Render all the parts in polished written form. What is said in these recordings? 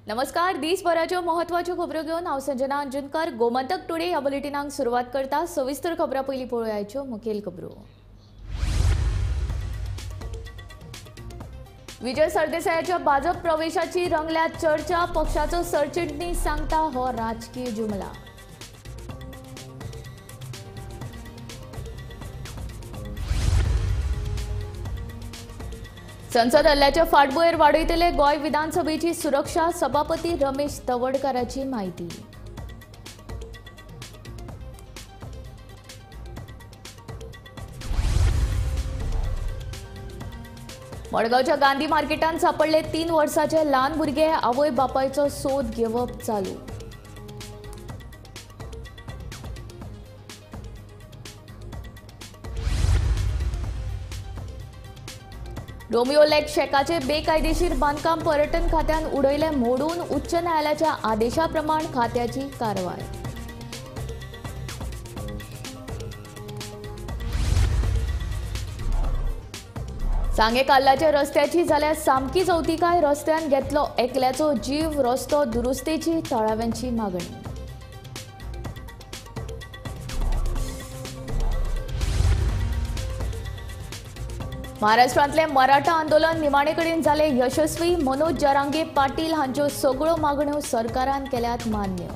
नमस्कार. दिसभराच्यो महत्वाच्यो खबरो घेवन हांव संजना अंजुनकर. गोमंतक टुडे ह्या बुलेटिनाक सुरवात करता. सविस्तर खबरां पयलीं पळोवया आयच्यो मुखेल खबरो. विजय सरदेसायाच्या भाजप प्रवेशाची रंगल्यात चर्चा. पक्षाचो सरचिटणीस सांगता हो राजकीय जुमला. संसद हल्ल्याच्या फाटभुंयेर वाडयतले गोंय विधानसभेची सुरक्षा. सभापती रमेश तवडकाराची माहिती. मडगांवच्या गांधी मार्केटात सापडले 3 वर्साचे ल्हान भुरगे. आवय बापायचो सोद घेवप चालू. रोमियो लेक शेकाचे बेकायदेशीर बांदकाम पर्यटन खात्यान उडयले मोडून. उच्च न्यायालयाच्या आदेशाप्रमाण खात्याची कारवाय. सांगे काल्लाच्या रस्त्याची जाल्यार सामकी चवथीकाय. रस्त्यान घेतलो एकल्याचो जीव. रस्तो दुरुस्तेची थळाव्यांची मागणी. महाराष्ट्रांतले मराठा आंदोलन निमाणे कडेन जाले यशस्वी. मनोज जरांगे पाटील हांच्यो सगळ्यो मागण्यो सरकारान केल्यात मान्य.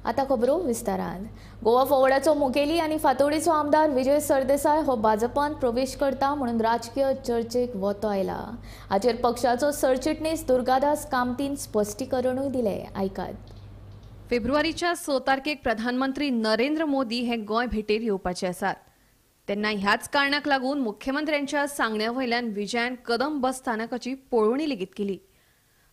आता खबरो विस्तारान. गोवा फॉवर्डाचो मुखेली आनी फातोर्डेचो आमदार विजय सरदेसाय हो भाजपांत प्रवेश करता म्हणून राजकीय चर्चेक वतो आयला. हाचेर पक्षाचो सरचिटणीस दुर्गादास कामतीन स्पश्टीकरणूय दिलें. आयकात. फेब्रुवारीच्या 6 तारखेक प्रधानमंत्री नरेंद्र मोदी हे गोंय भेटेर येवपाचे आसात. तेन्ना ह्याच कारणाक लागून मुख्यमंत्र्यांच्या सांगण्या वयल्यान विजयान कदंब बस स्थानकाची पळोवणी लेगीत केली.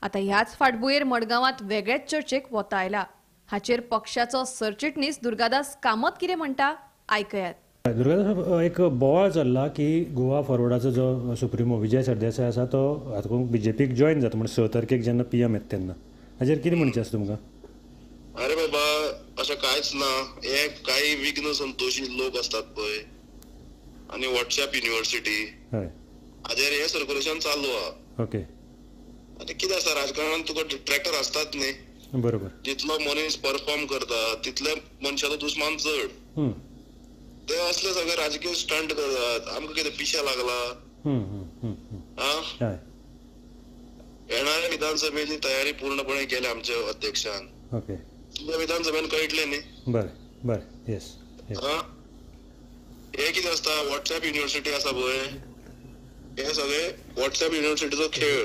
आता ह्याच फाटभुंयेर मडगांवांत वेगळेच चर्चेक वतो आयला. हाचेर पक्षाचो सरचिटणीस दुर्गादास कामत कितें म्हणटा आयकयात. दुर्गादास, एक बोवाळ चल्ला की गोवा फॉरवर्डाचो जो सुप्रिमो विजय सरदेसाय आसा तो हातूंत बीजेपीक जॉयन जाता म्हणजे 6 तारखेक जेन्ना PM येता तेन्ना. हाचेर कितें म्हणचें आसा तुमकां? अरे बाबा, अशें कांयच ना. हे काही विघ्न संतोशी लोक असतात पळय आणि व्हॉट्सॲप युनिव्हर्सिटी हय हाजेर हे सर्क्युलेशन चालू आहा. ओके. आतां कितें आसता राजकारणांत तुका ट्रॅकर आसतात न्ही. बरोबर. जितलो मनीस परफॉर्म करता तितले मनशाचो दुस्मान चड. ते असले सगळे राजकीय स्टंट करतात. आमकां कितें पिशा लागला. हय. येणाऱ्या विधानसभेची तयारी पूर्णपणे केल्या आमच्या अध्यक्षान. ओके. तुमच्या विधानसभेन कळटले न्ही. बरें बरें. येस. हे कितें आसता, व्हॉट्सॲप युनिव्हर्सिटी आसा पळय, हे सगळे व्हॉट्सॲप युनिव्हर्सिटीचो खेळ.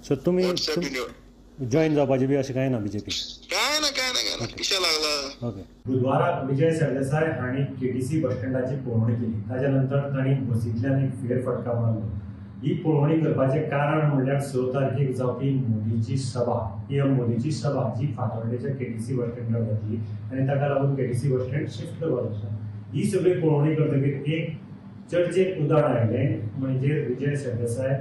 सो तुमी व्हॉट्सॲप जॉईन जावपाचें बी अशें कांय ना बीजेपी? काय ना पिशा लागला. ओके. बुधवाराक विजय सरदेसाय हांणी KTC बस स्टँडाची पळोवणी केली. ताच्या नंतर तांणी बसींतल्यान एक फेरफटका मारलो. ही पळोवणी करपाचें कारण म्हणल्यार 6 तारखेक जावपी मोदीची सभा, PM मोदीची सभा जी फातोर्डेच्या KTC बस स्टँडार जातली आनी ताका लागून KTC बस स्टँड शिफ्ट करपाचो आसा. ही सगळी पळोवणी करतकीर एक चर्चेक उदाहरण आयलें म्हणजे विजय सरदेसाय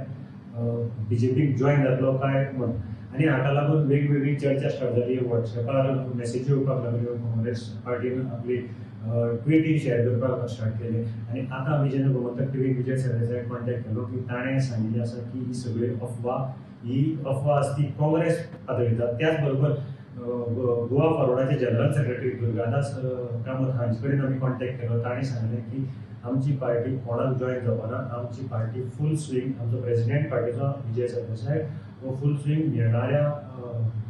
बीजेपीक जॉयन जातलो काय म्हण. आनी हाका लागून वेगवेगळी चर्चा स्टार्ट जाली. व्हॉट्सॲपार मेसेजी येवपाक लागल्यो. काँग्रेस पार्टीन आपली ट्विटी शेअर करपाक स्टार्ट केले. आनी आतां आमी जेन्ना गोमंतक टीव्हीक विजय सरदेसायाक कॉन्टॅक्ट केलो की ताणें सांगिल्लें आसा की ही सगळी अफवा आसा ती काँग्रेस पातळीतात. त्याच बरोबर गोवा फॉरवर्डाचे जनरल सेक्रेटरी दुर्गादास कामत हांचे कडेन आमी कॉन्टॅक्ट केलो. ताणें सांगलें की आमची पार्टी कोणाक जॉयन जावना. आमची पार्टी फूल स्विंग, आमचो प्रेसिडेंट पार्टीचो विजय सरदेसाय हो फूल स्विंग येणाऱ्या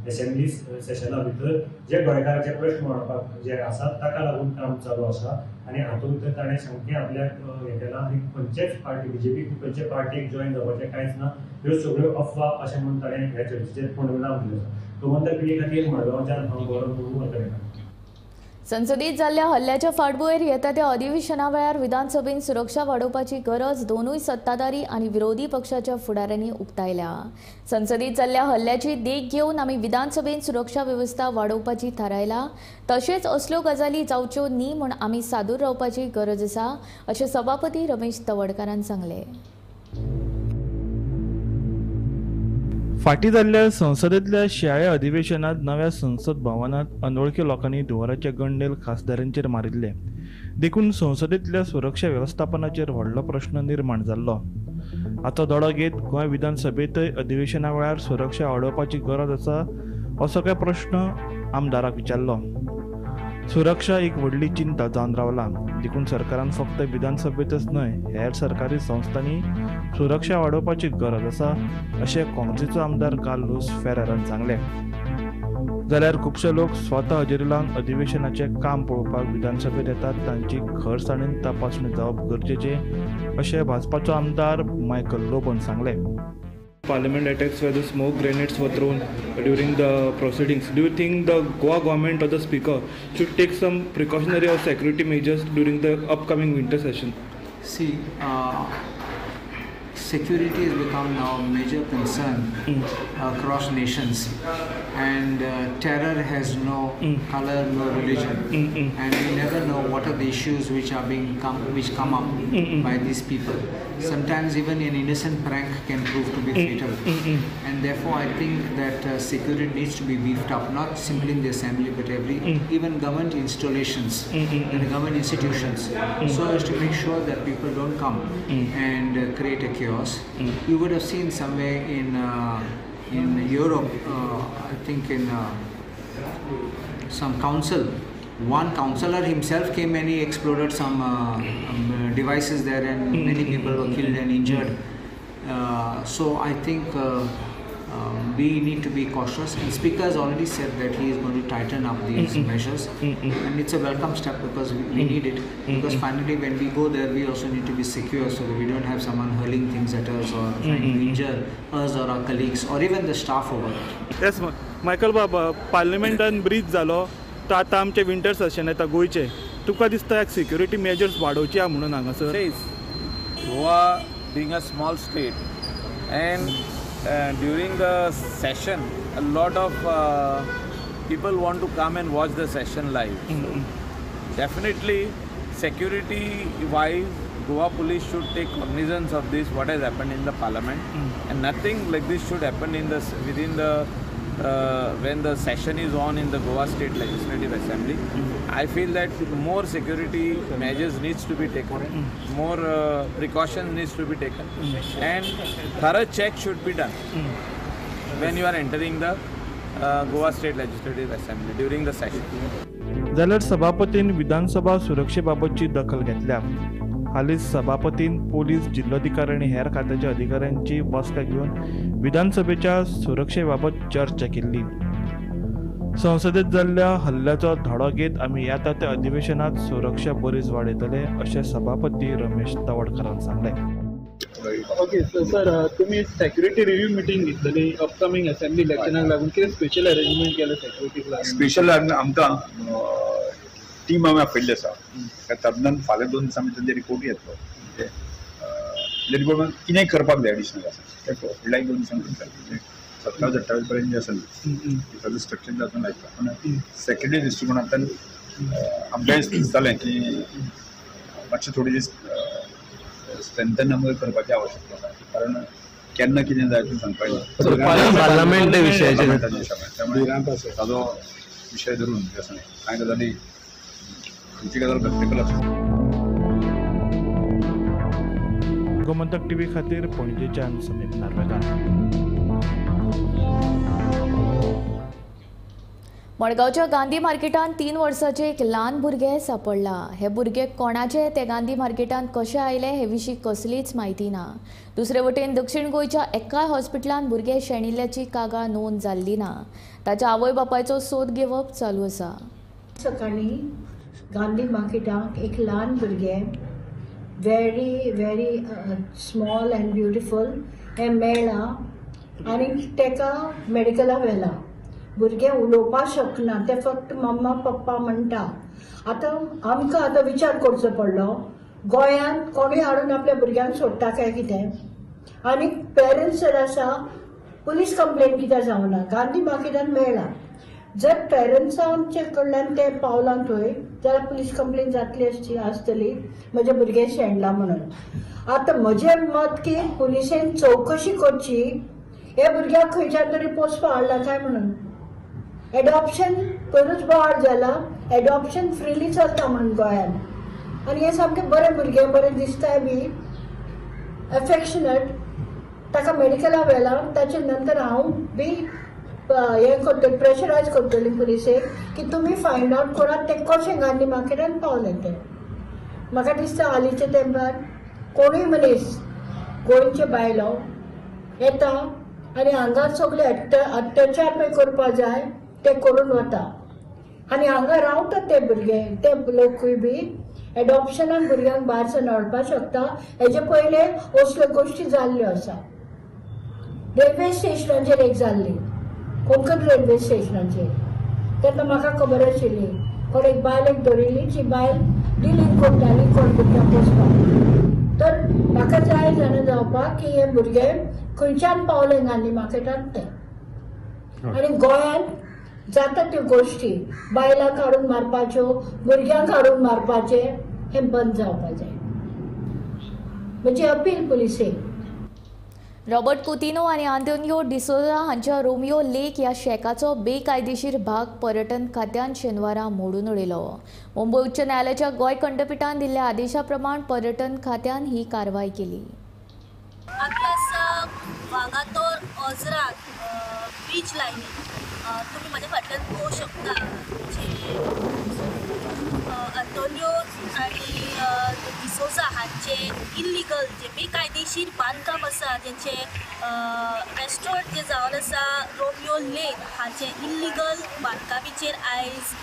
असेंब्ली सेशना भितर जे गोंयकाराचे प्रश्न मांडपाक जे आसात ताका लागून काम चालू आसा. आनी हातूंत ताणें सामकें आपल्याक हें केलां आनी खंयचेच पार्टी बीजेपी खंयचे पार्टीक जॉयन जावपाचें कांयच ना. ह्यो सगळ्यो अफवा अशें म्हणून ताणें ह्या चर्चेचेर पूर्णविराम दिलो. गोमंतक टीव्ही खातीर मडगांवच्यान हांव गौरव कुलकर्णी. संसदेत जाल्ल्या हल्ल्याच्या फाटभुंयेर येता त्या अधिवेशना वेळार विधानसभेन सुरक्षा वाडोवपाची गरज दोनूय सत्ताधारी आनी विरोधी पक्षाच्या फुडाऱ्यांनी उक्तायल्या. संसदेत जाल्ल्या हल्ल्याची देख घेवन आमी विधानसभेन सुरक्षा वेवस्था वाडोवपाची थारायला. तशेंच असल्यो गजाली जावच्यो न्ही म्हूण आमी सादूर रावपाची गरज आसा अशें सभापती रमेश तवडकारान सांगलें. फाटी जाल्ल्या संसदेतल्या शियाळ्या अधिवेशनात नव्या संसद भवनात अनवळखी लोकांनी धुवराच्या गंडेल खासदारांचेर मारिल्ले. देखून संसदेंतल्या सुरक्षा वेवस्थापनाचेर व्हडलो प्रश्न निर्माण जाल्लो. आतां दोळो घेत गोंय विधानसभेंतय अधिवेशना वेळार सुरक्षा वाडोवपाची गरज आसा असो काय प्रश्न आमदाराक विचारलो. सुरक्षा एक व्हडली चिंता जावन रावला. देखून सरकारान फक्त विधानसभेतच न्हय हेर सरकारी संस्थांनी सुरक्षा वाडोवपाची गरज आसा अशें काँग्रेसीचो आमदार कार्लोस फेरेरान सांगलें. जाल्यार खुबशे लोक स्वता हजेरी लावन अधिवेशनाचें काम पळोवपाक विधानसभेत येतात तांची खरसाणीन तपासणी जावप गरजेचें अशें भाजपाचो आमदार मायकल लोबन सांगलें. Parliament attacks where the smoke grenades were thrown during the proceedings. Do you think the Goa government or the speaker should take some precautionary or security measures during the upcoming winter session? See, security has become now a major concern across nations, and terror has no color, no religion, and we never know what are the issues which come up by these people. Sometimes even an innocent prank can prove to be fatal, and therefore I think that security needs to be beefed up, not simply in the assembly but even government installations and government institutions, so as to make sure that people don't come and create a chaos. You would have seen somewhere in Europe, I think in some council, one councillor himself came and he exploded some devices there, and many people were killed and injured. So I think we need to be cautious, and Speaker has already said that he is going to tighten up these measures, and it's a welcome step because we need it, because finally when we go there we also need to be secure so that we don't have someone hurling things at us or trying to injure us or our colleagues or even the staff over there. Yes, Michael Baba, Parliamentan ब्रीज जालो तो आतां आमचें winter session येता गोंयचें. तुका दिसता security measures वाडोवची आहा म्हणून हांगासर? Goa being a small state, and during the session a lot of people want to come and watch the session live. Definitely security wise Goa police should take cognizance of this, what has happened in the parliament, and nothing like this should happen within the when the session is on in the Goa State Legislative Assembly. I feel that more security measures needs to be taken, more precautions needs to be taken, and thorough check should be done when you are entering the Goa State Legislative Assembly during the session. जाल्यार सभापतीन विधानसभा सुरक्षेबाबतची दखल घेतल्या. हालींच सभापतीन police, जिल्लोधिकारी आणि हेर खात्याच्या अधिकाऱ्यांची बसका घेऊन विधानसभेच्या सुरक्षेबाबत चर्चा केली. संसदेत जाल्ल्या हल्ल्याचो धडो घेत आमी येता त्या अधिवेशनात सुरक्षा बरीच वाडयतले अशें सभापती रमेश तवडकरान सांगलें. ओके सर, तुम्ही सेक्युरिटी रिव्ह्यू मिटींग घेतलेली अपकमिंग असेंब्ली इलेक्शनाक लागून कितें स्पेशल अरेंजमेंट केलं सेक्युरिटीक लागून? स्पेशल आमकां टीम आमी आपयल्ली आसा. तातूंतल्यान फाल्यां 2 दिसां भितर रिपोर्ट येतलो. ते रिपोर्ट कितें करपाक जाय एडिशनल आसा ते फुडल्या 2 दिसां भितर 27-28 पर्यंत जे आसा ताजो स्ट्रक्चर जाता लायता. पूण सेक्युरिटी दृश्टिकोनांतल्यान आमकां दिसतालें की मातशें थोडी स्ट्रेंथन आमकां करपाची आवश्यकता आसा, कारण केन्ना कितें जाय तें सांगपाक जाय. पार्लमेंट विशयाचेर ताजो विशय धरून जे आसा कांय गजाली खंयची गजाल प्रॅक्टिकल आसा. गोमंतक टीव्ही खातीर पणजेच्यान समीप नार्वेकार. मडगांवच्या गांधी मार्केटांत 3 वर्सांचे एक ल्हान भुरगें सापडला. हे भुरगे कोणाचे ते गांधी मार्केटांत कशे आयले हे विशीं कसलीच म्हायती ना. दुसरे वटेन दक्षिण गोंयच्या एकाय हॉस्पिटलांत भुरगे शेणिल्ल्याची कागाळ नोंद जाल्ली ना. ताच्या आवय बापायचो सोद घेवप चालू आसा. सकाळी गांधी मार्केटांत एक ल्हान भुरगें व्हेरी स्मॉल अँड ब्युटिफूल हें मेळ्ळां आनी ताका मेडिकलाक व्हेला. भुरगें उलोवपाक शकना, ते फक्त मम्मा पप्पा म्हणटा. आमकां आतां विचार करचो पडलो, गोंयांत कोणूय हाडून आपल्या भुरग्यांक सोडटा काय कितें. आनी पेरंट्स जर आसा, पुलीस कंप्लेन कित्याक जावना? गांधी मार्केटांत मेळ्ळां. जर पेरंट्सांचे कडल्यान ते पावलां थंय जाल्यार पुलीस कंप्लेन जातली आसतली म्हजें भुरगें शेणलां म्हणून. आतां म्हजें मत की पुलिसेन चवकशी करची, हे भुरग्याक खंयच्यान तरी पोसपा हाडला काय म्हणून. एडॉप्शन करूच बोवाळ जाला. एडॉप्शन फ्रीली चलता म्हणून गोंयांत. आनी हे सामकें बरें भुरगें बरें दिसताय बी एफेक्शनेट. ताका मेडिकला व्हेला. ताचे नंतर हांव बी हें करतली, प्रेशरायज करतली पुलिसेक की तुमी फायंड आवट करात ते कशें गांधी मार्केटान पावलें तें. म्हाका दिसता हालींच्या तेंपार कोणूय मनीस गोंयचे भायलो येता आनी हांगा सगळे अत्याचार पळय करपा जाय ते करून वता आनी हांगा रावता ते भुरगे ते लोकूय बी एडॉप्शनाक भुरग्यांक भायर सावन हाडपाक शकता. हेजे पयले असल्यो गोश्टी जाल्ल्यो आसा. रेल्वे स्टेशनाचेर एक जाल्ली, कोंकण रेल्वे स्टेशनाचेर. तेन्ना म्हाका खबर आशिल्ली कोण एक बायलेक धरिल्ली, जी बायल डिलीट करताली कोण भुरग्यांक पोसपाक. तर म्हाका जाय जाणा जावपाक की हे भुरगे खंयच्यान पावले गांधी मार्केटान ते. आनी गोंयांत जाता त्यो गोश्टी बायलांक हाडून मारपाच्यो, भुरग्यांक हाडून मारपाचे, हे बंद जावपाक जाय. म्हणजे अपील पुलिसेक. रॉबर्ट कुतिनो आणि आंतोनियो डिसोजा हांच्या रोमियो लेक ह्या शेकाचो बेकायदेशीर भाग पर्यटन खात्यान शेनवारा मोडून उडयलो. मुंबय उच्च न्यायालयाच्या गोंय खंडपीठान दिल्ल्या आदेशा प्रमाण पर्यटन खात्यान ही कारवाय केली. वागातोर ओझरात बीच लायनी तुम्ही माझ्या फाटल्यान पळोवंक शकता जे आंतोनियो आणि डिसोजा हांचे इल्लिगल जे बेकायदेशीर बांदकाम आसा, जेंचे रेस्टॉरंट जे जावन आसा रोमियो लेक हाचे इल्लिगल बांदकामीचेर आयज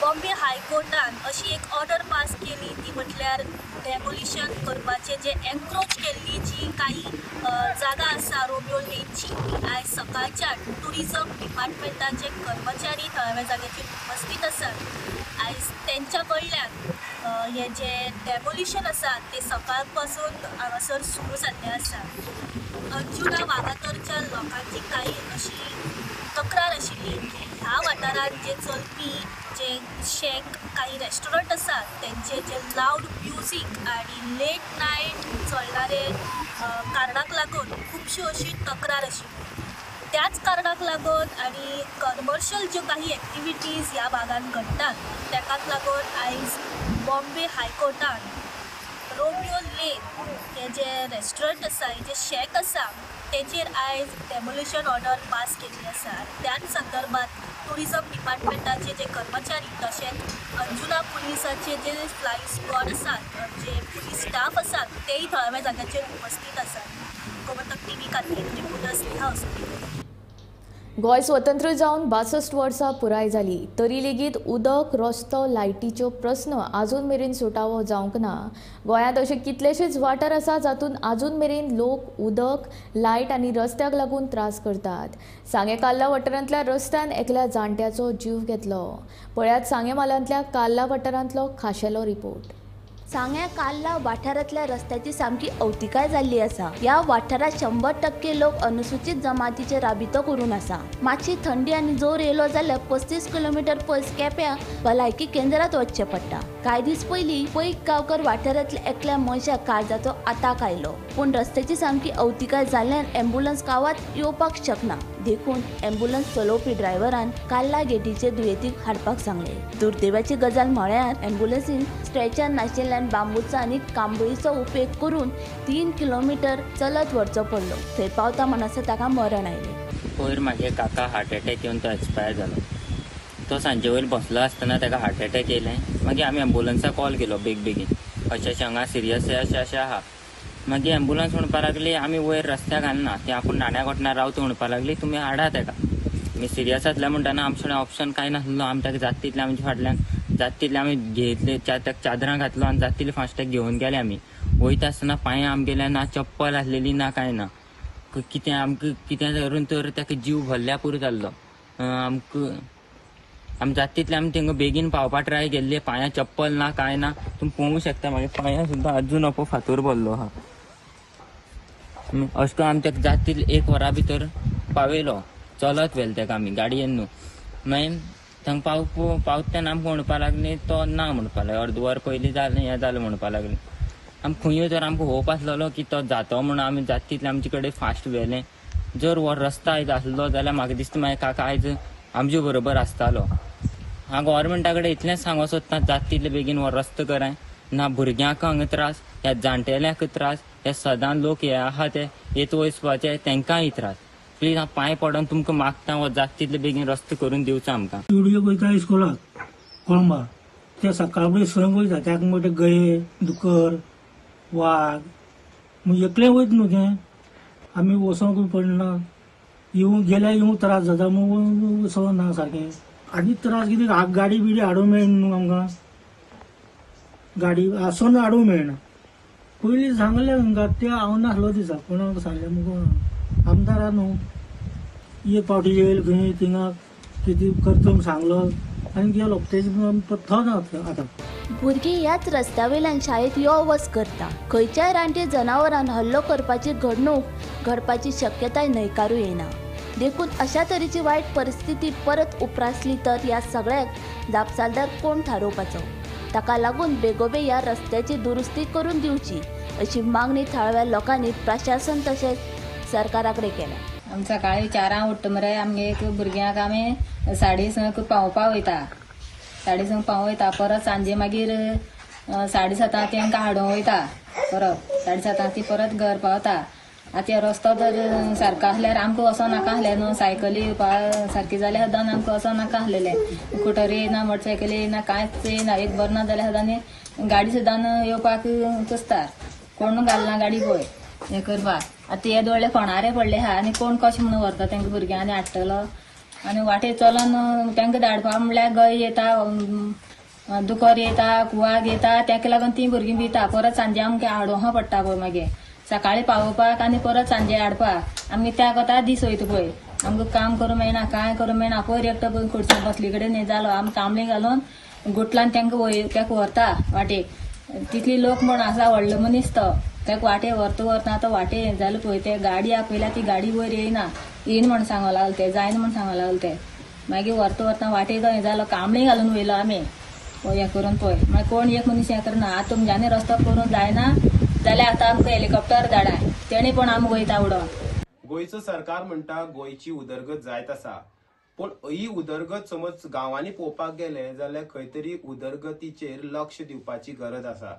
बॉम्बे हायकोर्टान अशी एक ऑर्डर पास केली. ती म्हटल्यार डेमोलिशन करपाचे जे एन्क्रोच केल्ली जी काही जागा आसा रोमियो लेकची, आयज सकाळच्या टुरिजम डिपार्टमेंटाचे कर्मचारी थळाव्या जाग्याचेर उपस्थित आसात. आयज तेंच्या कडल्यान हे जे डेमोलिशन आसा ते सकाळ पासून हांगासर सुरू जाल्लें आसा. अंजुना वागातोरच्या लोकांची काही अशी तक्रार आशिल्ली की ह्या वाठारांत जे चलपी जे शेक काही रेस्टॉरंट आसात तेंचे जे लावड म्युजीक आणि लेट नायट चलणारे कारणाक लागून खुबश्यो अशी तक्रार आशिल्ली. त्याच कारणाक लागून आणि कमर्शियल ज्यो काही एक्टिविटीज ह्या भागांत घडटात ताकाच लागून आयज बॉम्बे हायकोर्टान रोमियो लेक हे जे रेस्टॉरंट आसा, हे जे शेक आसा तेचेर आयज डेमोलिशन ऑर्डर पास केल्ली आसा. त्याच संदर्भात टुरिजम डिपार्टमेंटाचे जे कर्मचारी तशेंच अंजुना पुलिसाचे जे फ्लाईंग स्क्वॉड आसात, जे पुलीस स्टाफ आसात तेही थळाव्या जाग्याचेर उपस्थित आसात. गोमंतक टीव्ही खातीर रिपोर्टर स्नेहा असोली. गोंय स्वतंत्र जावन 62 वर्सां पुराय जाली तरी लेगीत उदक, रस्तो, लायटीच्यो प्रस्न आजून मेरेन सुटावो जावंक ना. गोंयांत अशे कितलेशेच वाठार आसा जातून आजून मेरेन लोक उदक, लायट आनी रस्त्याक लागून त्रास करतात. सांगे काल्ला वाठारांतल्या रस्त्यान एकल्या जाणट्याचो जीव घेतलो. पळयात सांगे मालांतल्या काल्ला वाठारांतलो खाशेलो रिपोर्ट. सांग्या काल्ला वाठारांतल्या रस्त्याची सामकी अवतिकाय जाल्ली आसा. ह्या वाठारात 100% लोक अनुसूचित जमातीचे राबितो करून आसा. मातशी थंडी आनी जोर येयलो जाल्यार 35 किलोमीटर पयस केप्यां भलायकी केंद्रात वचचें पडटा. कांय दीस पयलीं पैक गांवकर वाठारांतल्या एकल्या मनशाक काळजाचो आताक आयलो, पूण रस्त्याची सामकी अवतिकाय जाल्ल्यान एम्ब्युलन्स गांवांत येवपाक शकना. देखून एम्ब्युलन्स चलोवपी ड्रायव्हरान काल्ला गेटीचे दुयेंतीक हाडपाक सांगले. दुर्दैवाची गजाल म्हळ्यार एम्ब्युलन्सीन स्ट्रेचर नाशिल्ल्यान बांबूचो आनी कांबळीचो उपेग करून 3 किलोमीटर चलत व्हरचो पडलो. थंय पावता म्हणसर ताका मरण आयलें. पयर म्हागे काका हार्ट एटॅक येवन तो एक्सपायर जालो. तो सांजे वयर बसलो आसतना ताका हार्ट एटॅक येयलें. मागीर आमी एम्ब्युलन्साक कॉल केलो बेगीन अशें हांगा सिरियस अशें आहा. मागीर एम्ब्युलन्स म्हणपा लागली आमी वयर रस्त्याक हाडना, ती आपूण नाण्या घोटना रावता म्हणपा लागली, तुमी हाडा ताका. आमी सिरियस आसल्या म्हणटना आमचे कडेन ऑप्शन कांय नासलो. आमी ताका जाता तितलें आमच्या फाटल्यान जाता तितलें आमी घेतले, ताका चादरां घातलो आनी जाता तितलें फास्टाक घेवन गेले. आमी वयता आसतना पांयां आमगेल्या ना चप्पल आसलेली ना कांय ना. कितें आमकां कितें धरून तर ताका जीव भरल्या पुरो जाल्लो. आमी जाता तितलें आमी थिंगा बेगीन पावपा ट्राय केल्ले. पांयां चप्पल ना कांय ना. तुमी पळोवंक शकता म्हाज्या पांयां सुद्दां अजून अपो फातर भरलो आहा. अशें करून आमी ताका जाता तितलें 1 वरा भितर पावयलो. चलत व्हेलो ताका आमी गाडयेन न्हू. मागीर थंगा पावता तेन्ना आमकां म्हणपा लागली तो ना म्हणपा लागलो. अर्द वर पयलीं जालें हें जालें म्हणपा लागली. आमी खंयूय तर आमकां होप आसलेलो की तो जातो म्हणून आमी जाता तितलें आमचे कडेन फास्ट व्हेलें. जर हो रस्तो आयज आसलो जाल्यार म्हाका दिसता मागीर काका आयज आमचे बरोबर आसतालो. हांव गव्हर्मेंटा कडेन इतलेंच सांगूंक सोदतां, जाता तितले बेगीन हो रस्तो कराय. ना भुरग्यांक हांगा त्रास, ह्या जाणटेल्यांक त्रास, हे सदां लोक हे आहा ते येत वचपाचे तेंकांय त्रास. प्लीज हांव पांय पडोन तुमकां मागता, हो जाता तितले बेगीन रस्तो करून दिवचो आमकां. व्हिडिओ वयता इस्कोलाक कोळंबा, ते सकाळ फुडें संक वयता, त्याक म्हणटा गये, दुकर, वाघ, मग एकले वयत न्हू तें, आमी वसोंक पडना, येवंक गेल्यार येवंक त्रास जाता, मग वसों ना सारकें. आनी त्रास कितें, गाडी बिडी हाडूंक मेळना न्हू आमकां, गाडी आसून हाडूंक मेळना. पयलीं सांगलें तांकां, ते हांव नासलो दिसा, कोणाक सांगलें मुगो आमदारा न्हू, एक पावटी येयल खंय थिंगा कितें करता म्हूण सांगलो आनी गेलो, तेजे पत्तो ना आतां. भुरगीं ह्याच रस्त्या वयल्यान शाळेत यो वच करता. खंयच्याय रानटी जनावरांन हल्लो करपाची घडणूक घडपाची शक्यताय न्हयकारूं येना. देखून अशा तरेची वायट परिस्थिती परत उप्रासली तर ह्या सगळ्याक जापसालदार कोण थारोवपाचो. ताका लागून बेगोबेग ह्या रस्त्याची दुरुस्ती करून दिवची अशी मागणी थळाव्या लोकांनी प्रशासन तशेंच सरकारा कडेन केल्या. आमी सकाळीं 4 उठ्ठा मरे आमगे भुरग्यांक आमी 6:30 पावोवपाक वयता. 6:30 पावोवं वयता, परत सांजे मागीर 7:30 तांकां हाडूंक वयता. परत 7:30 ती परत घर पावता. आतां रस्तो जर सारको आसल्यार आमकां वचों नाका आसलें न्हू, सायकली येवपाक सारकी जाल्यार सुद्दां आमकां वचों नाका आसलेलें. स्कुटरी येना, मोटरसायकली येना, कांयच येना. एक बरें ना जाल्यार सुद्दां गाडी सुद्दां येवपाक कसता, कोण घालना गाडी पळय हें करपाक. आतां हे दोळ्ळे फोंडारे पडले आहा आनी कोण कशें म्हणून व्हरता तेंकां भुरग्यां आनी हाडटलो. आनी वाटेर चलोन तेंकां धाडपाक म्हणल्यार गय येता, दुकर येता, वाघ येता, तेका लागून ती भुरगीं भिता. परत सांजे आमकां हाडोवं पडटा पळय, मागीर सकाळीं पावोवपाक आनी परत सांजे हाडपाक. आमगे त्या कोता दीस वयता पळय, आमकां काम करूंक मेळना, कांय करूंक मेळना. पयर एकटो खुर्ची बसली कडेन न्ही जालो, आमी कांबळी घालून गुटलान तेंकां व्हरता वाटेक. तितली लोक म्हण आसा, व्हडलो मनीस तो, तेका वाटे व्हरता आतां वाटे हें जालें पळय, ते गाडी आपयल्या ती गाडी वयर येयना, येयना म्हण सांगो लागले ते, जायना म्हण सांगो लागले ते. मागीर व्हरता वाटे तो हें जालो, कांबळी घालून वयलो आमी हें करून पळय. मागीर कोण एक मनीस हें करना. आतां तुमच्यांनी रस्तो करूंक जायना जाल्यार आतां आमकां हेलिकॉप्टर धाडाय, तेणी पण आमी वयता उडोवन. गोंयचो सरकार म्हणटा गोंयची उदरगत जायत आसा, पूण ही उदरगत समज गांवांनी पळोवपाक गेले जाल्यार खंय तरी उदरगतीचेर लक्ष दिवपाची गरज आसा.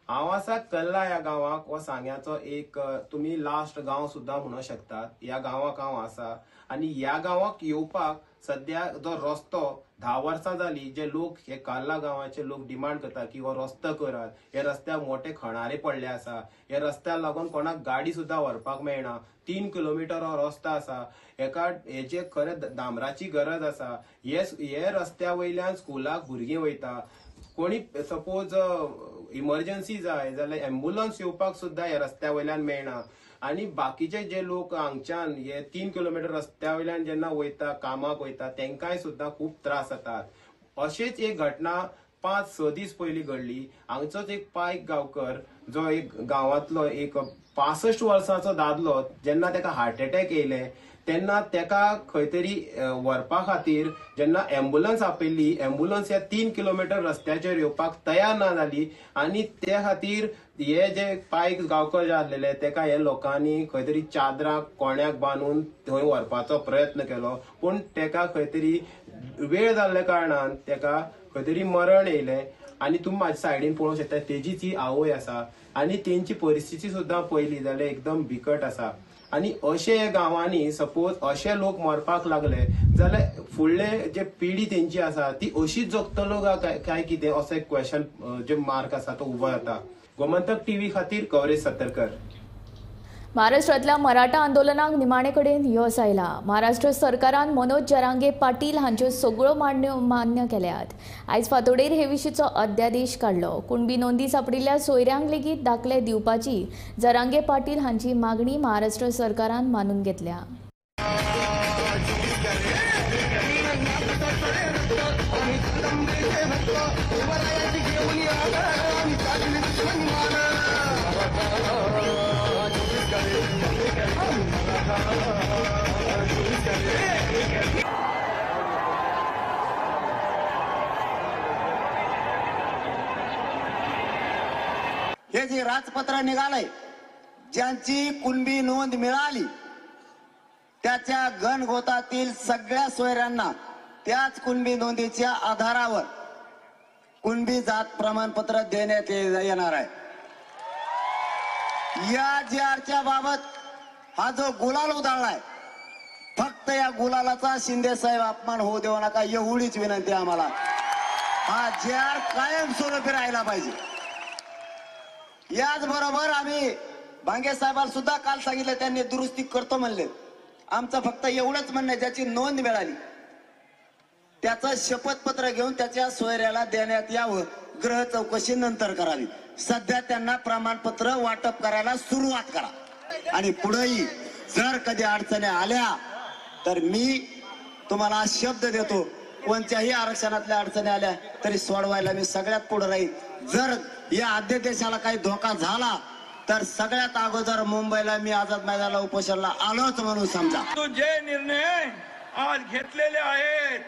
हांव आसा कल्ला ह्या गांवाक हो सांग्याचो एक तुमी लास्ट गांव सुद्दां म्हणूंक शकतात. ह्या गांवाक हांव आसा आनी ह्या गांवाक येवपाक सद्या जो रस्तो 10 वर्सां जाली, जे लोक हे काल्ला गांवाचे लोक डिमांड करता की हो रस्तो करात. हे रस्त्याक मोठे खणारे पडले आसा, हे रस्त्याक लागून कोणाक गाडी सुद्दां व्हरपाक मेळना. 3 किलोमिटर हो रस्तो आसा, हेचे खरें डांबराची गरज आसा. हे रस्त्या वयल्यान स्कुलाक भुरगीं वयता. कोणी सपोज इमर्जन्सी जाय जाल्यार एम्ब्युलन्स येवपाक सुद्दां ह्या रस्त्या वयल्यान मेळना. आनी बाकीचे जे लोक हांगच्यान हे 3 किलोमिटर रस्त्या वयल्यान जेन्ना वयता, कामाक वयता, तेंकाय सुद्दां खूब त्रास जातात. अशेच एक घटना 5-6 दीस पयलीं घडली. हांगचोच एक पायक गांवकर, जो एक गांवांतलो एक 65 वर्सांचो दादलो, जेन्ना तेका हार्ट एटॅक येयले तेन्ना तेका खंय तरी व्हरपा खातीर जेन्ना एम्ब्युलन्स आपयल्ली, एम्ब्युलन्स ह्या 3 किलोमिटर रस्त्याचेर येवपाक तयार ना जाली. आनी ते खातीर हे जे पायक गांवकर जे आसलेले तेका हे लोकांनी खंय तरी चादराक कोण्याक बांदून थंय व्हरपाचो प्रयत्न केलो, पूण तेका खंय तरी वेळ जाल्ल्या कारणान तेका खंय तरी मरण येयलें. आनी तुमी म्हाज्या सायडीन पळोवंक शकता, तेजीच ही आवय आसा आनी तेंची परिस्थिती सुद्दां पयली जाल्यार एकदम बिकट आसा. आनी अशे गांवांनी सपोज अशे लोक मरपाक लागले जाल्यार फुडले जे पिढी तेंची आसा ती अशीच जगतलो काय कितें, असो एक क्वेश्चन जे मार्क आसा तो उबो जाता. गोमंतक टीव्ही खातीर कवरेज सत्तरकर. महाराष्ट्रातल्या मराठा आंदोलनाक निमाणे कडेन यश आयला. महाराष्ट्र सरकारान मनोज जरांगे पाटील हांच्यो सगळ्यो मागण्यो मान्य केल्यात. आयज फांतोडेर हे विशींचो अध्यादेश काडलो. कुणबी नोंदी सापडिल्ल्या सोयऱ्यांक लेगीत दाखले दिवपाची जरांगे पाटील हांची मागणी महाराष्ट्र सरकारान मानून घेतल्या. हे जे राजपत्र निघालंय, ज्यांची कुणबी नोंद मिळाली त्याच्या घनगोतातील सगळ्या सोयऱ्यांना त्याच कुणबी नोंदीच्या आधारावर कुणबी जात प्रमाणपत्र देण्यात येणार आहे. या JRच्या बाबत हा जो गुलाल उधळलाय, फक्त या गुलालाचा शिंदे साहेब अपमान होऊ देऊ नका एवढीच विनंती आम्हाला. हा JR कायमस्वरूपी राहिला पाहिजे. याचबरोबर आम्ही भांगे साहेबांना सुद्धा काल सांगितलं, त्यांनी दुरुस्ती करतो म्हणले. आमचं फक्त एवढंच म्हणणं आहे, ज्याची नोंद मिळाली त्याचं शपथपत्र घेऊन त्याच्या सोयऱ्याला देण्यात यावं. ग्रह चौकशी नंतर करावी. सध्या त्यांना प्रमाणपत्र वाटप करायला सुरुवात करा. आणि पुढेही जर कधी अडचणी आल्या तर मी तुम्हाला शब्द देतो, कोणत्याही आरक्षणातल्या अडचणी आल्या तरी सोडवायला मी सगळ्यात पुढे राहील. जर या अध्यादेशाला काही धोका झाला तर सगळ्यात अगोदर मुंबईला मी आझाद मैदानाला उपोषणाला आलोच म्हणून समजा. जे निर्णय आज घेतलेले आहेत,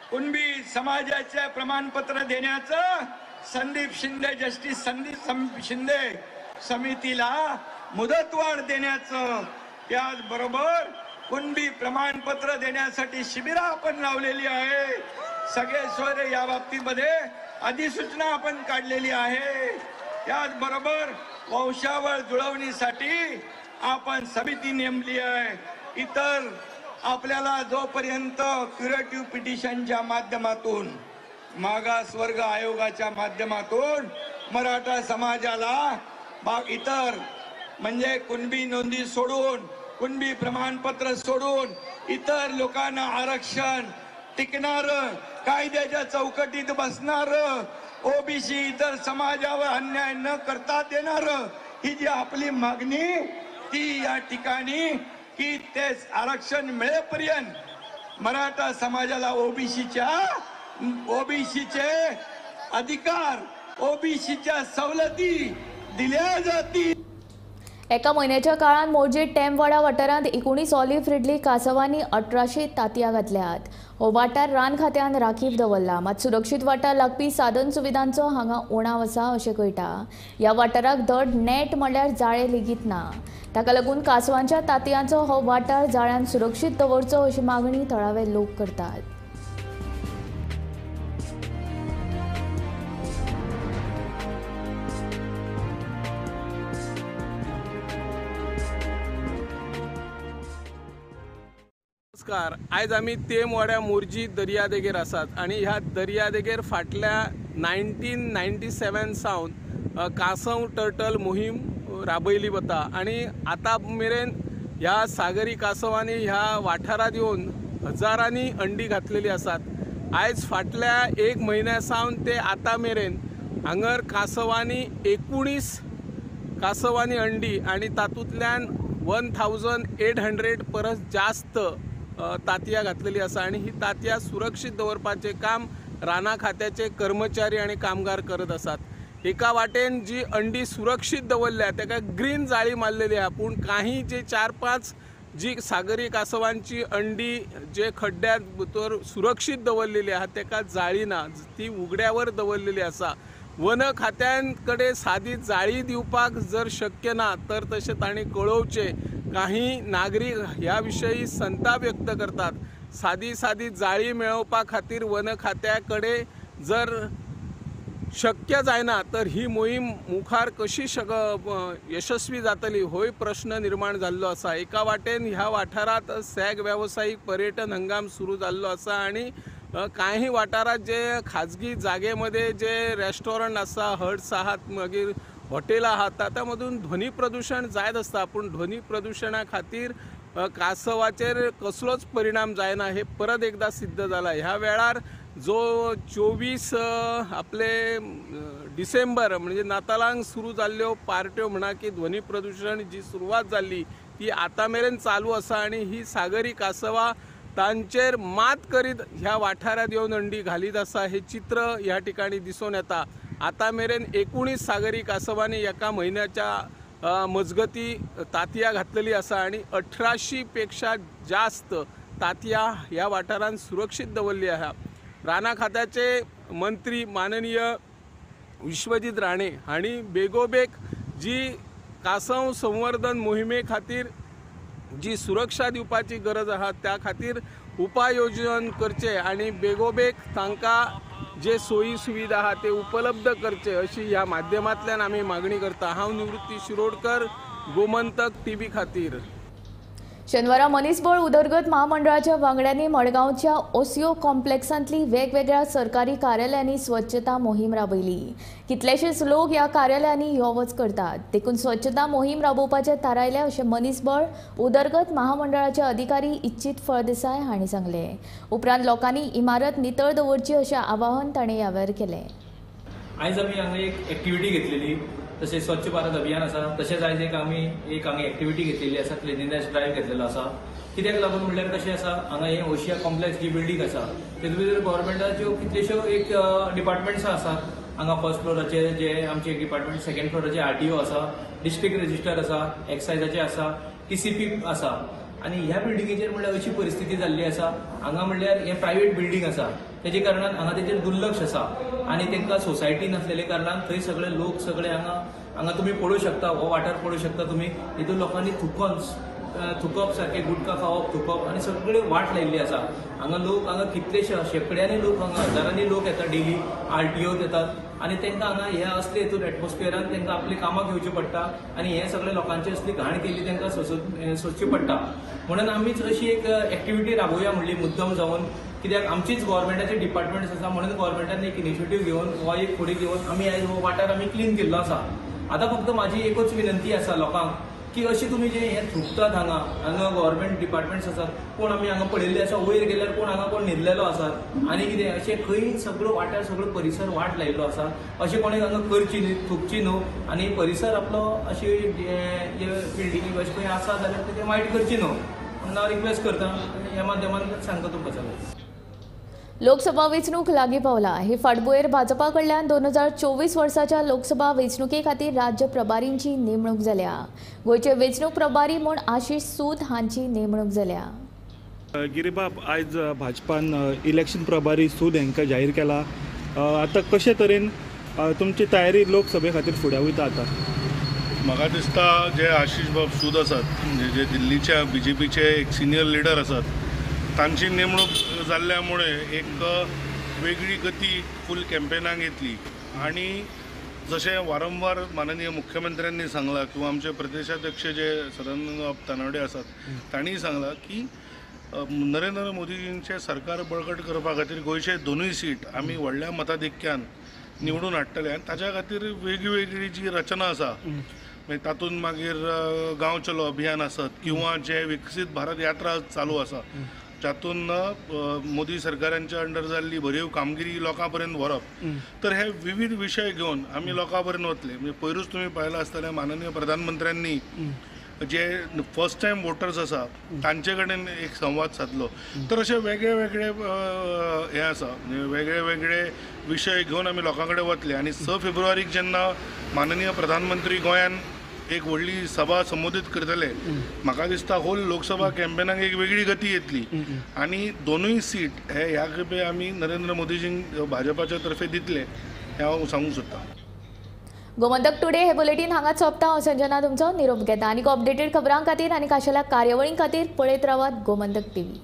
कुणबी समाजाचे प्रमाणपत्र देण्याचं, संदीप शिंदे जस्टिस संदीप शिंदे समितीला मुदतवाढ देण्याचं, त्याचबरोबर कुणबी प्रमाणपत्र देण्यासाठी शिबिरं आपण लावलेली आहे. सगळे सोयरे या बाबतीमध्ये अधिसूचना आपण काढलेली आहे. त्याचबरोबर वंशावळ जुळवणीसाठी आपण समिती नेमली आहे. इतर आपल्याला जोपर्यंत क्युरेटिव्ह पिटिशनच्या माध्यमातून, मागासवर्ग आयोगाच्या माध्यमातून मराठा समाजाला इतर म्हणजे कुणबी नोंदी सोडून, कुणबी प्रमाणपत्र सोडून इतर लोकांना आरक्षण टिकणार, कायद्याच्या चौकटीत बसणार, OBC इतर समाजावर अन्याय न करता देणार, ही जी आपली मागणी ती या ठिकाणी की ते आरक्षण मिळेपर्यंत मराठा समाजाला ओबीसीचे अधिकार, OBCच्या सवलती दिल्या जातील. एका म्हयन्याच्या काळात मोरजें टेमवाडा वाठारांत 19 ऑलिव्ह रिडली कासवांनी 1800 तांतयां घातल्यात. हो वाठार रान खात्यान राखीव दवरला, मात सुरक्षीत वाठार लागपी साधन सुविधांचो हांगा उणाव आसा अशें कळटा. ह्या वाठाराक धड नेट म्हणल्यार जाळे लेगीत ना. ताका लागून कासवांच्या तांतयांचो हो वाठार जाळ्यान सुरक्षीत दवरचो अशी मागणी थळावे लोक करतात. नमस्कार. आयज आमी तेमवाड्या मोरजी दर्यादेगेर आसात आणि ह्या दर्यादेगेर फाटल्या 1997 सावन कासव टर्टल मोहीम राबयली वता आणि आता मेरेन ह्या सागरी कासवांनी ह्या वाठारात येवन हजारांनी अंडी घातलेली आसात. आयज फाटल्या 1 म्हयन्या सावन ते आता मेरेन हांगर कासवांनी 19 कासवांनी अंडी आणि तातूंतल्यान 1800 परस जास्त तांतयां घातलेली आसा आणि ही तांतयां सुरक्षीत दवरपाचे काम राना खात्याचे कर्मचारी आणि कामगार करत आसात. एका वाटेन जी अंडी सुरक्षीत दवरल्या ताका ग्रीन जाळी मारलेली आहा, पूण काही जे 4-5 जी सागरी कासवांची अंडी जे खड्ड्यात भितर सुरक्षीत दवरलेली आहा ताका जाळी ना, ती उगड्यावर दवरलेली आसा. वन खात्यांकडे सादी जाळी दिवपाक जर शक्य ना तर तशें तांणी कळोवचे. काही नागरीक ह्या विशयी संताप व्यक्त करतात. सादी जाळी मेळोवपा खातीर वन खात्याकडे जर शक्य जायना तर ही मोहीम मुखार कशी यशस्वी जातली होय प्रश्न निर्माण जाल्लो आसा. एका वाटेन ह्या वाठारात सॅग व्यावसायिक पर्यटन हंगाम सुरू जाल्लो आसा आणि काही वाठारात जे खाजगी जागेमध्ये जे रेस्टॉरंट आसा, हट्स आहात, मागीर हॉटेलां आहात, तातूंत ध्वनी प्रदूषण जायत आसता. पूण ध्वनी प्रदूषणा खातीर कासवाचेर कसलोच परिणाम जायना हे परत एकदा सिद्ध जाला. ह्या वेळार जो 24 आपले डिसेंबर म्हणजे नातालांक सुरू जाल्ल्यो पार्ट्यो म्हणा की ध्वनी प्रदूषण जी सुरवात जाल्ली ती आता मेरेन चालू आसा आणि ही सागरी कासवां तांचेर मात करीत ह्या वाठारात येवन अंडी घालीत आसा हे चित्र ह्या ठिकाणी दिसून येता. आता मेरेन 19 सागरी कासवांनी एका म्हयन्याच्या मजगती तांतयां घातलेली आसा आणि 1800 पेक्षा जास्त तांतयां ह्या वाठारांत सुरक्षीत दवरली आहा. राना खात्याचे मंत्री माननीय विश्वजीत राणे हांणी बेगोबेग जी कासव संवर्धन मोहिमे खातीर जी सुरक्षा दिवपाची गरज आहा त्या खातीर उपाययोजन करचे आणि बेगोबेग तांकां जे सोयी सुविधा आहा ते उपलब्ध करचे अशी ह्या माध्यमांतल्यान आमी मागणी करता। हांव निवृत्ती शिरोडकर, गोमंतक टीव्ही खातीर। शेनवारा मनीसबळ उदरगत महामंडळाच्या वांगड्यांनी मडगांवच्या ओसिओ कॉम्प्लेक्सांतली वेगवेगळ्या सरकारी कार्यालयांनी स्वच्छता मोहीम राबयली। कितलेशेच लोक ह्या कार्यालयांनी यो वच करतात, देखून स्वच्छता मोहीम राबोवपाचे थारायले अशें मनीसबळ उदरगत महामंडळाचे अधिकारी इच्छित फळदेसाय हांणी सांगले। उपरांत लोकांनी इमारत नितळ दवरची अशें आवाहन ताणें ह्या वेळार केलें। आयज आमी हांगा एक एक्टिविटी घेतलेली, तशें स्वच्छ भारत अभियान आसा, तशेंच आयज आमी हांगा एक्टिविटी घेतलेली आसा, क्लिनिनेस ड्रायव्ह घेतलेलो आसा। कित्याक लागून म्हणल्यार कशें आसा, हांगा हे ओशिया कॉम्प्लेक्स जी बिल्डींग आसा तेतूंत भितर गव्हर्मेंटाच्यो कितल्योश्यो एक डिपार्टमेंट्स आसात। हांगा फर्स्ट फ्लोराचे जे आमचे डिपार्टमेंट, सेकंड फ्लोराचे आरटीओ आसा, डिस्ट्रिक्ट रजिस्टर आसा, एक्सायजाचे आसा, टीसीपी आसा। आनी ह्या बिल्डिंगेचेर म्हणल्यार अशी परिस्थिती जाल्ली आसा, हांगा म्हणल्यार हे प्रायवेट बिल्डींग आसा, तेजे कारणान हांगा तेजेर दुर्लक्ष आसा आनी तांकां सोसायटी नासलेले कारणान थंय सगळे लोक सगळे हांगा तुमी पळोवंक शकता, हो वाठार पळोवंक शकता तुमी, हितून लोकांनी थुकप सारखे गुटखा खावप, थुकप आनी सगळे वाट लायिल्ली आसा। हांगा कितलेशे शेकड्यांनी लोक, हांगा हजारांनी लोक येतात डेली, आरटीओत येतात आनी तांकां हांगा हे असले हितून एटमॉस्फियरान तांकां आपली कामां घेवची पडटा आनी हे सगळे लोकांची असली घाण केली तांकां सोंसची पडटा। म्हणून आमीच अशी एक एक्टिविटी राबोवया म्हणली मुद्दम जावन, कित्याक आमचीच गव्हर्मेंटाचे डिपार्टमेंट्स आसा म्हणून गव्हर्मेंटान एक इनिशिएटीव घेवन हो एक फुडें घेवन आमी आयज हो वाठार आमी क्लीन केल्लो आसा। आतां फक्त म्हाजी एकूच विनंती आसा लोकांक की अशी तुमी जे हे थुकतात हांगा गव्हर्मेंट डिपार्टमेंट्स आसात, कोण आमी हांगा पळयल्ले आसा, वयर गेल्यार कोण हांगा कोण न्हिदलेलो आसात आनी कितें अशें खंय सगळो वाठार सगळो परिसर वाट लायिल्लो आसा, अशें कोणें हांगा करची न्ही, थुकची न्हू आनी परिसर आपलो अशी बिल्डिंगी अशें खंय आसा जाल्यार तें वायट करची न्हू म्हणून हांव रिक्वेस्ट करता आनी ह्या माध्यमांतल्यान सांगता तुमकां सगळें। लोकसभा वेंचणूक लागीं पावला। हे फाटभुंयेर भाजपा कडल्यान 2024 वर्साच्या लोकसभा वेंचणुके खातीर राज्य प्रभारींची नेमणूक जाल्या। गोंयचे वेंचणूक प्रभारी म्हूण आशीष सूद हांची नेमणूक जाल्या। गिरीबाब, आयज भाजपान इलेक्शन प्रभारी सूद हांकां जाहीर केला। आतां कशे तरेन तुमची तयारी लोकसभे खातीर फुडें वयता आतां? म्हाका दिसता जे आशीष बाब सूद आसात, जे दिल्लीच्या बीजेपीचे एक सिनियर लिडर आसात, तांची नेमणूक जाल्ल्यामुळे एक वेगळी गती फूल कॅम्पेनाक येतली। आणि जशें वारंवार माननीय मुख्यमंत्र्यांनी सांगलां किंवा आमचे प्रदेशाध्यक्ष जे सदानंद तानावडे आसात तांणी सांगलां की नरेंद्र मोदीजींचे सरकार बळकट करपा खातीर गोंयचे दोनूय सीट आमी व्हडल्या मताधिक्यान निवडून हाडटले आनी ताच्या खातीर वेगळी जी रचना आसा, तातूंत मागीर गांव चलो अभियान आसत किंवा जे विकसीत भारत यात्रा चालू आसा, जातून मोदी सरकारांच्या अंडर जाल्ली भरीव कामगिरी लोकां पर्यंत व्हरप, तर हे विविध विशय घेवन आमी लोकां पर्यंत वतले। म्हणजे पयरूच तुमी पळयलां आसतलें माननीय प्रधानमंत्र्यांनी जे फर्स्ट टायम वोटर्स आसा तांचे कडेन एक संवाद साधलो। तर अशे वेगळे वेगळे हे आसा, वेगळे वेगळे विशय घेवन आमी लोकां कडेन वतले आनी 6 फेब्रुवारीक जेन्ना माननीय प्रधानमंत्री गोंयान एक व्हडली सभा संबोधीत करतले, म्हाका दिसता होल लोकसभा कॅम्पेनाक एक वेगळी गती येतली आनी दोनूय सीट हे ह्या खेपे आमी नरेंद्र मोदीजींक भाजपाच्या तर्फे दितले हें हांव सांगूंक सोदतां। गोमंतक टुडे हे बुलेटीन हांगाच सोंपता। हांव संजना तुमचो निरोप घेता आनी अपडेटेड खबरां खातीर आनी खाशेल्या कार्यावळीं खातीर पळयत रावात गोमंतक टीव्ही।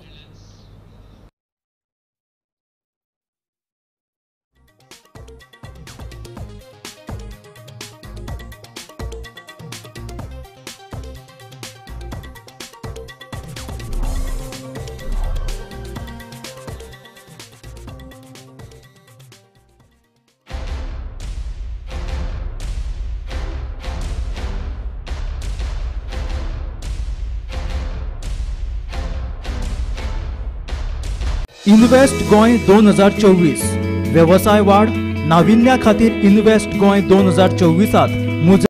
इन्व्हेस्ट गोंय 2024 व्यवसाय वाढ नाविन्या खातीर इन्व्हेस्ट गोंय 2024 त